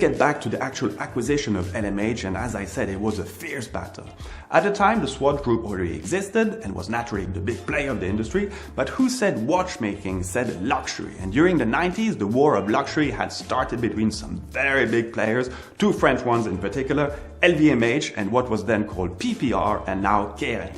get back to the actual acquisition of LMH, and as I said, it was a fierce battle. At the time, the Swatch Group already existed and was naturally the big player of the industry, but who said watchmaking said luxury? And during the 90s, the war of luxury had started between some very big players, two French ones in particular, LVMH and what was then called PPR and now Kering.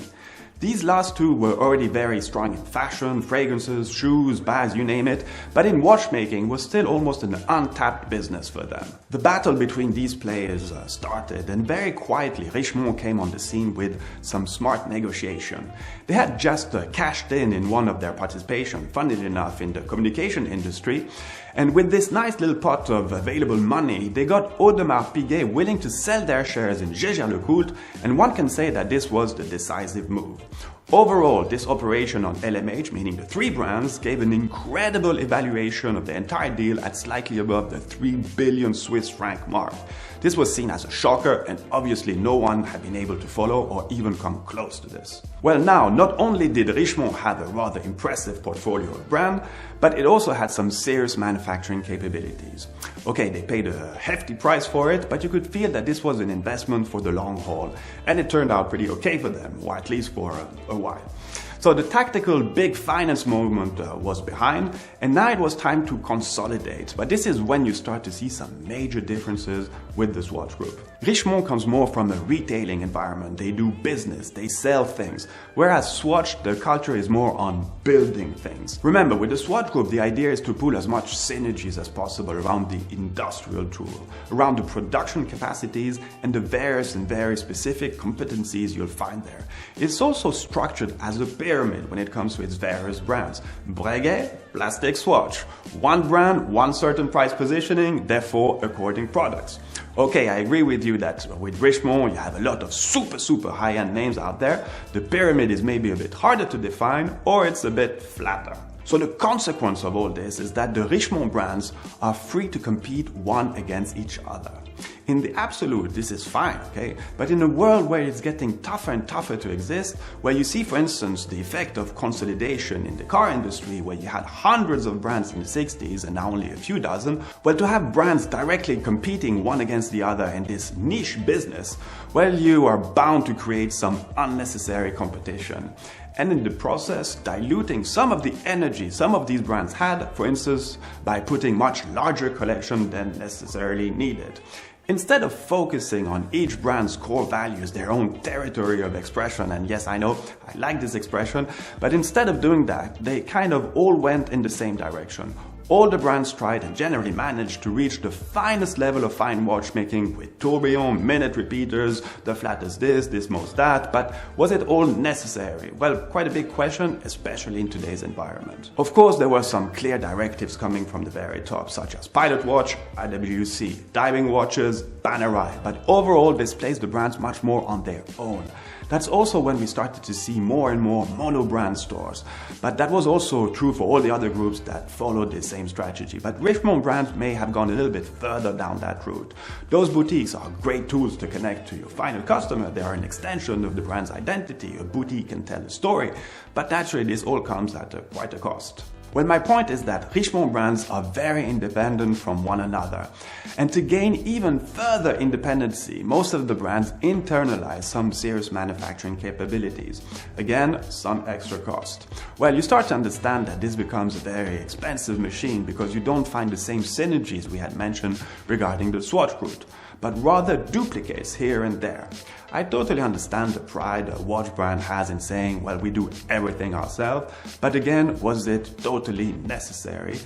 These last two were already very strong in fashion, fragrances, shoes, bags, you name it, but in watchmaking was still almost an untapped business for them. The battle between these players started, and very quietly Richemont came on the scene with some smart negotiation. They had just cashed in one of their participation, funnily enough, in the communication industry, and with this nice little pot of available money, they got Audemars Piguet willing to sell their shares in Jaeger-LeCoultre, and one can say that this was the decisive move. Overall, this operation on LMH, meaning the three brands, gave an incredible evaluation of the entire deal at slightly above the 3 billion Swiss franc mark. This was seen as a shocker, and obviously no one had been able to follow or even come close to this. Well, now, not only did Richemont have a rather impressive portfolio of brand, but it also had some serious manufacturing capabilities. Okay, they paid a hefty price for it, but you could feel that this was an investment for the long haul, and it turned out pretty okay for them, or at least for a while. So the tactical big finance movement was behind, and now it was time to consolidate. But this is when you start to see some major differences with the Swatch Group. Richemont comes more from a retailing environment. They do business, they sell things, whereas Swatch, their culture is more on building things. Remember, with the Swatch Group, the idea is to pull as much synergies as possible around the industrial tool, around the production capacities, and the various and very specific competencies you'll find there. It's also structured as a pyramid when it comes to its various brands. Breguet, plastic Swatch. One brand, one certain price positioning, therefore according products. Okay, I agree with you that with Richemont you have a lot of super high-end names out there. The pyramid is maybe a bit harder to define, or it's a bit flatter. So the consequence of all this is that the Richemont brands are free to compete one against each other. In the absolute, this is fine, okay? But in a world where it's getting tougher and tougher to exist, where you see, for instance, the effect of consolidation in the car industry, where you had hundreds of brands in the 60s and now only a few dozen, well, to have brands directly competing one against the other in this niche business, well, you are bound to create some unnecessary competition. And in the process, diluting some of the energy some of these brands had, for instance, by putting much larger collection than necessarily needed. Instead of focusing on each brand's core values, their own territory of expression, and yes, I know, I like this expression, but instead of doing that, they kind of all went in the same direction. All the brands tried and generally managed to reach the finest level of fine watchmaking with tourbillon, minute repeaters, the flattest this most that, but was it all necessary? Well, quite a big question, especially in today's environment. Of course, there were some clear directives coming from the very top, such as Pilot Watch, IWC, diving watches, Panerai, but overall this placed the brands much more on their own. That's also when we started to see more and more mono-brand stores. But that was also true for all the other groups that followed the same strategy. But Richemont brands may have gone a little bit further down that route. Those boutiques are great tools to connect to your final customer. They are an extension of the brand's identity. A boutique can tell a story. But naturally, this all comes at quite a cost. Well, my point is that Richemont brands are very independent from one another. And to gain even further independency, most of the brands internalize some serious manufacturing capabilities. Again, some extra cost. Well, you start to understand that this becomes a very expensive machine because you don't find the same synergies we had mentioned regarding the Swatch Group, but rather duplicates here and there. I totally understand the pride a watch brand has in saying, well, we do everything ourselves, but again, was it totally necessary?